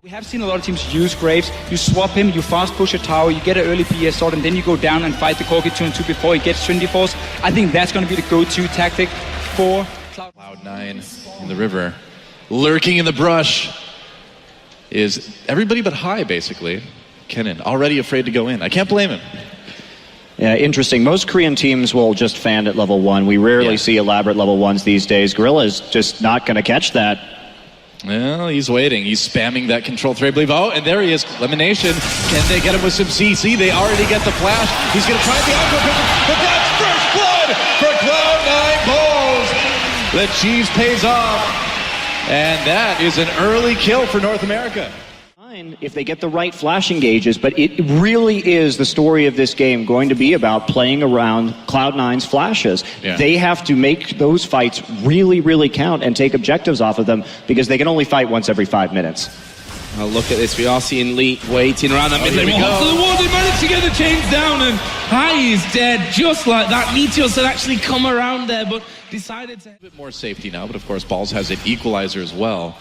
We have seen a lot of teams use Graves. You swap him, you fast push a tower, you get an early BS sword, and then you go down and fight the Corki 2 and 2 before he gets Trinity Force. I think that's going to be the go-to tactic for Cloud9 in the river. Lurking in the brush is everybody but High, basically. Kennen, already afraid to go in. I can't blame him. Yeah, interesting. Most Korean teams will just fan at level 1. We rarely see elaborate level 1s these days. Gorilla's just not going to catch that. Well, he's waiting. He's spamming that control thread, I believe. Oh, and there he is. Elimination. Can they get him with some CC? They already get the flash. He's going to try the Aqua Pistol, but that's first blood for Cloud9 Bulls. The cheese pays off. And that is an early kill for North America. If they get the right flash engages, but it really is the story of this game going to be about playing around Cloud9's flashes. Yeah. They have to make those fights really, really count and take objectives off of them because they can only fight once every 5 minutes. Well, look at this. We are seeing Lee waiting around that mid lane. Off to the wall. They managed to get the chains down, and High is dead just like that. Meteos had actually come around there, but decided to... A bit more safety now, but of course Balls has an equalizer as well.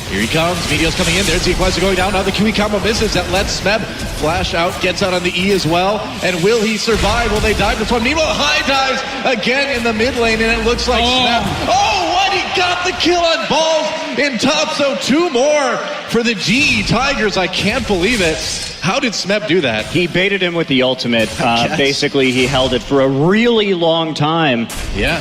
Here he comes. Meteos coming in. There's the equalizer going down. Now the QE combo misses. That lets Smeb flash out. Gets out on the E as well. And will he survive? Will they dive this one? Meanwhile, High dives again in the mid lane, and it looks like Smeb... Oh, what? He got the kill on Balls in top. So 2 more for the GE Tigers. I can't believe it. How did Smeb do that? He baited him with the ultimate. Basically, he held it for a really long time,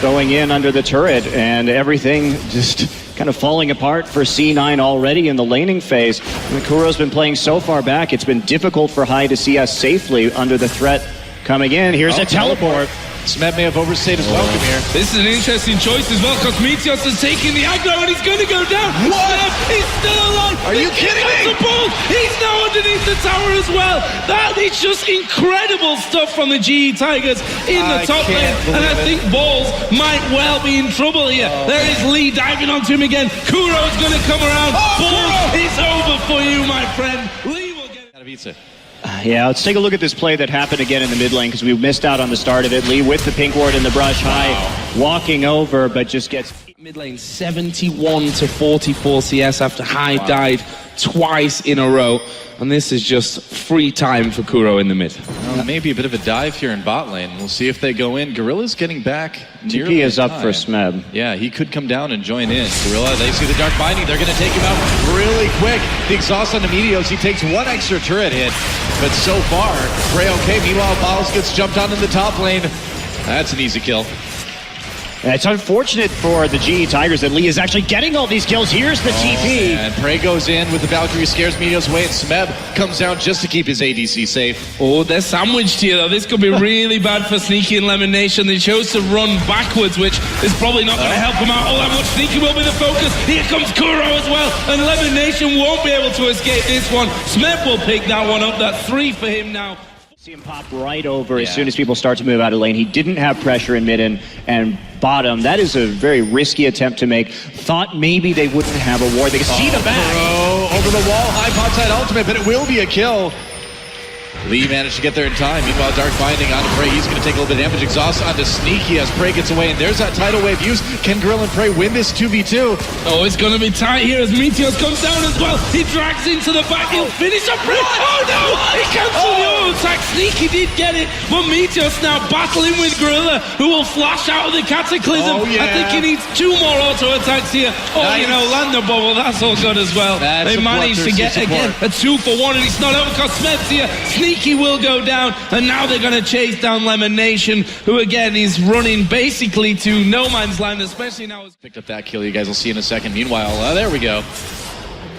going in under the turret, and everything just kind of falling apart for C9 already in the laning phase. Kuro's been playing so far back, it's been difficult for High to see us safely under the threat coming in. Here's a teleport. Smeb may have overstayed his welcome here. This is an interesting choice as well, because Meteos is taking the aggro and he's going to go down. What? He's still alive. Are you kidding me? He's now underneath the tower as well. That is just incredible stuff from the GE Tigers in the top lane. And I think Balls might well be in trouble here. There is Lee diving onto him again. Kuro's going to come around. Balls, it's over for you, my friend. Lee will get Katowice. Yeah, let's take a look at this play that happened again in the mid lane because we missed out on the start of it. Lee with the pink ward in the brush, High walking over, but just gets... Mid lane 71 to 44 CS after High died twice in a row. And this is just free time for Kuro in the mid. Well, maybe a bit of a dive here in bot lane. We'll see if they go in. Gorilla's getting back nearly TP is up for Smeb. Yeah, he could come down and join in. Gorilla, they see the Dark Binding. They're going to take him out really quick. The exhaust on the Meteos. He takes 1 extra turret hit. But so far, Prey okay. Meanwhile, Balls gets jumped on in the top lane. That's an easy kill. It's unfortunate for the GE Tigers that Lee is actually getting all these kills. Here's the TP. And Prey goes in with the Valkyrie, scares Meteos away, and Smeb comes down just to keep his ADC safe. Oh, they're sandwiched here, though. This could be really bad for Sneaky and Lemon Nation. They chose to run backwards, which is probably not going to help them out all that much. Sneaky will be the focus. Here comes Kuro as well, and Lemon Nation won't be able to escape this one. Smeb will pick that one up. That's 3 for him now. See him pop right over as soon as people start to move out of lane. He didn't have pressure in mid and bottom. That is a very risky attempt to make. Thought maybe they wouldn't have a ward. They could see the back. Over the wall, High pops that ultimate, but it will be a kill. Lee managed to get there in time. Meanwhile, Dark Binding on Prey. He's going to take a little bit of damage. Exhaust onto Sneaky as Prey gets away. And there's that tidal wave use. Can Gorilla and Prey win this 2v2? Oh, it's going to be tight here as Meteos comes down as well. He drags into the back. He'll finish up Prey. Oh, no! He cancelled the auto attack. Sneaky did get it. But Meteos now battling with Gorilla, who will flash out of the Cataclysm. I think he needs 2 more auto attacks here. Oh, you know, land the bubble. That's all good as well. They managed to get, again, a 2 for 1. And it's not over because Smeb's here. Sneaky will go down, and now they're going to chase down Lemon Nation, who again is running basically to no man's land, especially now. Picked up that kill. You guys will see in a second. Meanwhile, there we go.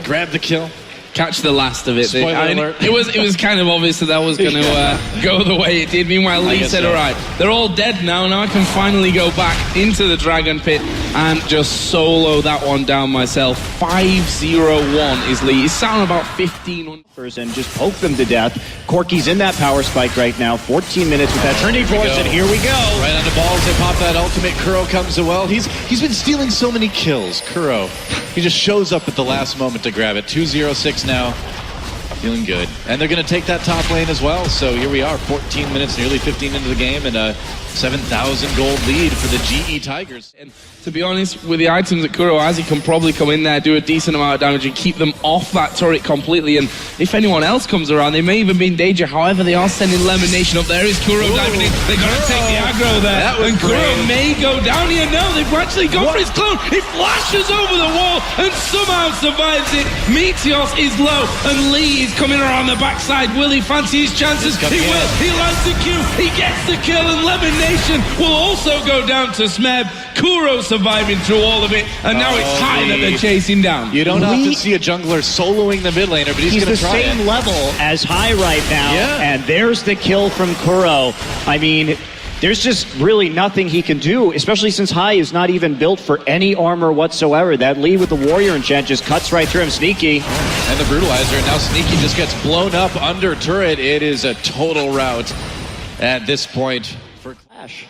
Grab the kill. Catch the last of it. Spoiler alert. It was kind of obvious that was going to go the way it did. Meanwhile, Lee said, all right, they're all dead now. Now I can finally go back into the Dragon Pit and just solo that one down myself. 5-0-1 is Lee. He's down about 15. And just poke them to death. Corki's in that power spike right now. 14 minutes with that Trinity Force, and here we go. Right on the Balls, they pop that ultimate. Kuro comes as well. He's been stealing so many kills. Kuro, he just shows up at the last moment to grab it. 2-0-6 now. Feeling good. And they're going to take that top lane as well. So here we are, 14 minutes, nearly 15 into the game, and 7,000 gold lead for the GE Tigers. And to be honest, with the items that Kuro has, he can probably come in there, do a decent amount of damage and keep them off that turret completely. And if anyone else comes around, they may even be in danger. However, they are sending Elimination up. There is Kuro diving in. They're going to take the aggro there. And Kuro may go down here. No, they've actually gone for his clone. He flashes over the wall and somehow survives it. Meteos is low and Lee is coming around the backside. Will he fancy his chances? He will. He lands the Q. He gets the kill, and Elimination will also go down to Smeb. Kuro surviving through all of it, and now it's High that they're chasing down. You don't often see a jungler soloing the mid laner, but he's going to try the same level as High right now, and there's the kill from Kuro. I mean, there's just really nothing he can do, especially since High is not even built for any armor whatsoever. That lead with the Warrior Enchant just cuts right through him. Sneaky. And the Brutalizer, and now Sneaky just gets blown up under turret. It is a total rout at this point for Clash.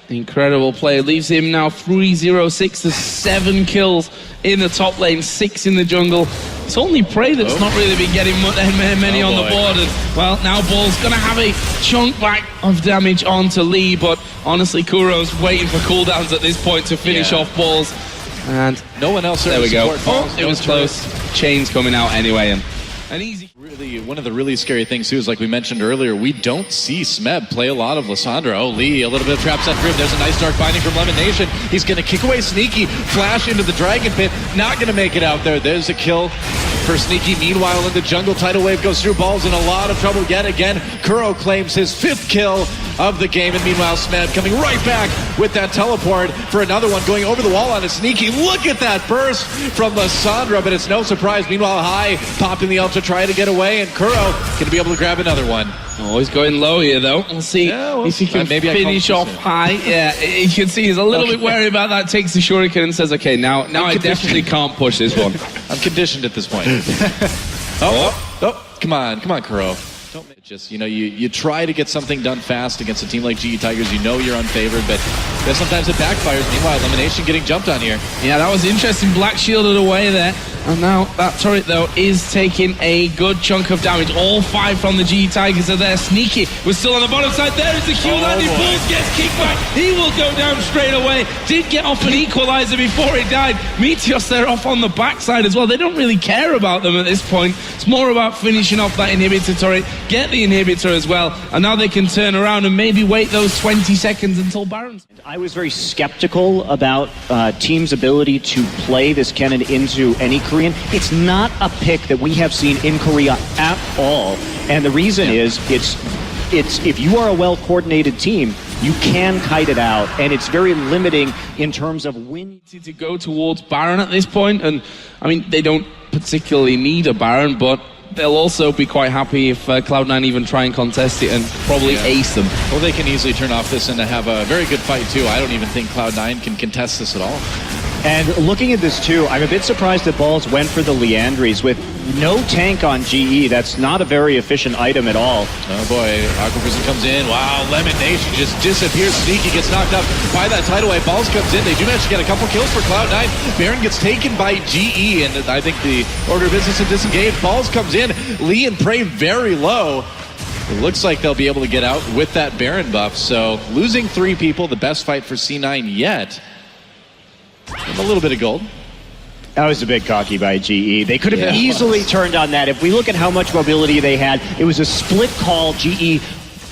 Incredible play. Leaves him now 3-0-6 to 7 kills in the top lane, 6 in the jungle. It's only Prey that's not really been getting many on the board. And, well, now Ball's going to have a chunk back of damage onto Lee, but honestly, Kuro's waiting for cooldowns at this point to finish off Balls. And no one else there we go. Balls, it was close. Chains coming out anyway. And an easy. Really, one of the really scary things too is, like we mentioned earlier, we don't see Smeb play a lot of Lissandra. Oh, Lee, a little bit of trap set for him. There's a nice dark binding from Elimination. He's going to kick away Sneaky, flash into the Dragon Pit. Not going to make it out there. There's a kill for Sneaky. Meanwhile, in the jungle, Tidal Wave goes through. Balls in a lot of trouble yet again. Kuro claims his 5th kill of the game, and meanwhile, Smeb coming right back with that teleport for another one, going over the wall on a Sneaky. Look at that burst from Lissandra, but it's no surprise. Meanwhile, High popping the ult to try to get away, and Kuro going to be able to grab another one. Oh, he's going low here, though. We'll see if he can finish off High. Yeah, you can see he's a little bit wary about that. Takes the Shuriken and says, okay, now I definitely can't push this one. I'm conditioned at this point. Come on, Kuro. Don't just, you try to get something done fast against a team like GE Tigers. You know you're unfavored, but sometimes it backfires. Meanwhile, Elimination getting jumped on here. Yeah, that was interesting. Black shielded away there. And now that turret, though, is taking a good chunk of damage. All 5 from the GE Tigers are there. Sneaky was still on the bottom side. There is the Q landing. Bulls gets kicked back. He will go down straight away. Did get off an equalizer before he died. Meteos, they're off on the backside as well. They don't really care about them at this point. It's more about finishing off that inhibitor turret, get the inhibitor as well, and now they can turn around and maybe wait those 20 seconds until Baron's. I was very skeptical about Team's ability to play this Kennen into any Korean. It's not a pick that we have seen in Korea at all, and the reason is it's if you are a well-coordinated team, you can kite it out, and it's very limiting in terms of when to go towards Baron at this point. And I mean, they don't particularly need a Baron, but they'll also be quite happy if Cloud9 even try and contest it and probably ace them. Well, they can easily turn off this and have a very good fight too. I don't even think Cloud9 can contest this at all. And looking at this too, I'm a bit surprised that Balls went for the Liandry's with no tank on GE. That's not a very efficient item at all. Oh boy, Aqua Prison comes in. Wow, Elimination just disappears. Sneaky gets knocked up by that Tidal Wave. Balls comes in. They do manage to get a couple kills for Cloud9. Baron gets taken by GE, and I think the order of business is disengaged. Balls comes in. Lee and Prey very low. It looks like they'll be able to get out with that Baron buff. So losing 3 people, the best fight for C9 yet. And a little bit of gold. That was a bit cocky by GE. They could have easily turned on that. If we look at how much mobility they had, it was a split call. GE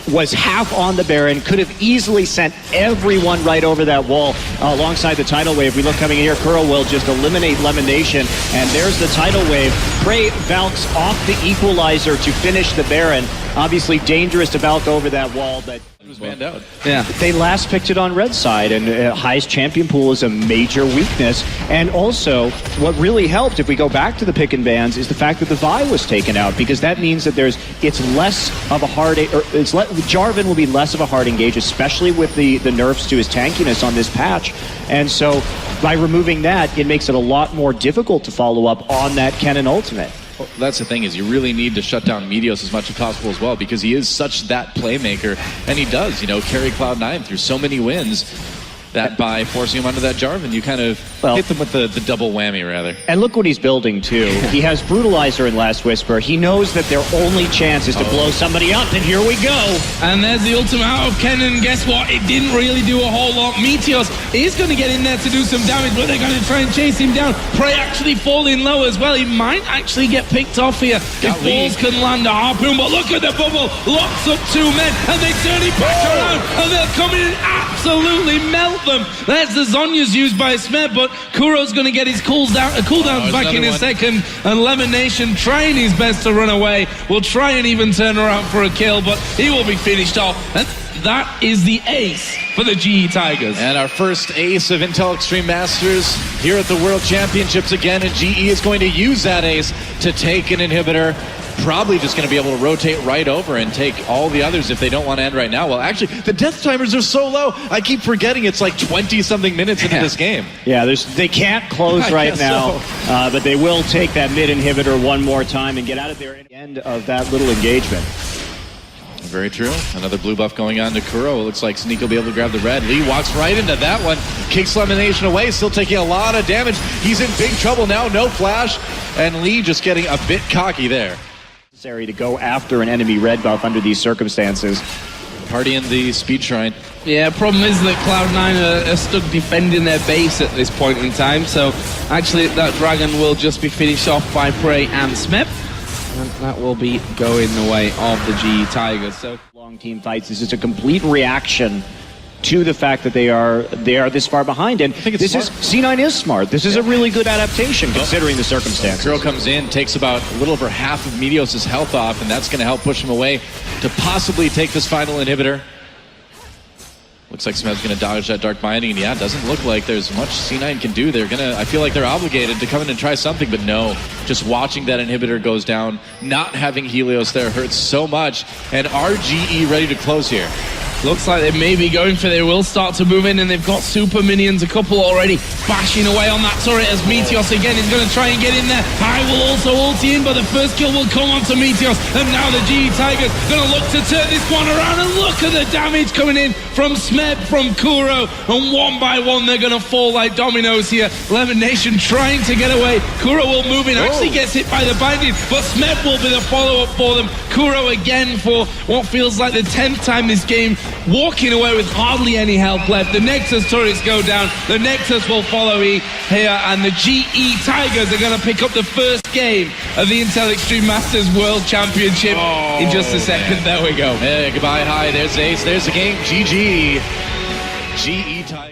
was half on the Baron, could have easily sent everyone right over that wall alongside the Tidal Wave. We look coming in here, Kuro will just eliminate Elimination, and there's the Tidal Wave. Prey Valks off the equalizer to finish the Baron. Obviously dangerous to Valk over that wall, but it was banned out. Yeah, they last picked it on red side, and High's champion pool is a major weakness. And also, what really helped, if we go back to the pick and bans, is the fact that the Vi was taken out, because that means that it's less of a hard, Jarvan will be less of a hard engage, especially with the nerfs to his tankiness on this patch. And so, by removing that, it makes it a lot more difficult to follow up on that Kennen ultimate. Well, that's the thing, is you really need to shut down Meteos as much as possible as well, because he is such that playmaker, and he does, carry Cloud9 through so many wins. that by forcing him onto that Jarvan. You kind of hit them with the double whammy, rather. And look what he's building, too. He has Brutalizer in Last Whisper. He knows that their only chance is to blow somebody up, and here we go. And there's the ultimate out of Kennen. Guess what? It didn't really do a whole lot. Meteos is going to get in there to do some damage, but they're going to try and chase him down. Prey actually falling low as well. He might actually get picked off here if Balls can land a harpoon, but look at the bubble. Locks up 2 men, and they turn it back around, and they'll come in and absolutely melt them. There's the Zhonya's used by Smeb, but Kuro's going to get his cooldowns back in a second, and Lemon Nation trying his best to run away. Will try and even turn around for a kill, but he will be finished off. And that is the ace for the GE Tigers. And our first ace of Intel Extreme Masters here at the World Championships again, and GE is going to use that ace to take an inhibitor. Probably just going to be able to rotate right over and take all the others if they don't want to end right now. Well, actually, the death timers are so low. I keep forgetting it's like 20-something minutes into this game. Yeah, they can't close right now, but they will take that mid inhibitor one more time and get out of there at the end of that little engagement. Very true. Another blue buff going on to Kuro. It looks like Sneak will be able to grab the red. Lee walks right into that one. Kicks Lemon Nation away, still taking a lot of damage. He's in big trouble now. No flash. And Lee just getting a bit cocky there. Necessary to go after an enemy red buff under these circumstances. Party in the speed shrine. Yeah, problem is that Cloud9 are stuck defending their base at this point in time, so actually that dragon will just be finished off by Prey and Smep, and that will be going the way of the GE Tigers. So long team fights, this is a complete reaction to the fact that they are this far behind, and C9 is smart. This is a really good adaptation considering the circumstances. Kuro comes in, takes about a little over half of Meteos' health off, and that's going to help push him away to possibly take this final inhibitor. Looks like Smeb's going to dodge that Dark Binding, and yeah, it doesn't look like there's much C9 can do. I feel like they're obligated to come in and try something, but no. Just watching that inhibitor goes down, not having Helios there hurts so much, and RGE ready to close here. Looks like they may be going for, they will start to move in, and they've got super minions, a couple already bashing away on that turret as Meteos again is going to try and get in there. I will also ulti in, but the first kill will come onto Meteos, and now the GE Tigers going to look to turn this one around, and look at the damage coming in from Smeb, from Kuro, and one by one they're going to fall like dominoes here. Lemon Nation trying to get away. Kuro will move in, actually gets hit by the binding, but Smeb will be the follow-up for them. Kuro again for what feels like the 10th time this game, walking away with hardly any health left. The Nexus turrets go down. The Nexus will follow here, and the GE Tigers are going to pick up the first game of the Intel Extreme Masters World Championship in just a second. There we go. Hey, goodbye, hi. There's Ace. There's the game. GG. GE Tigers.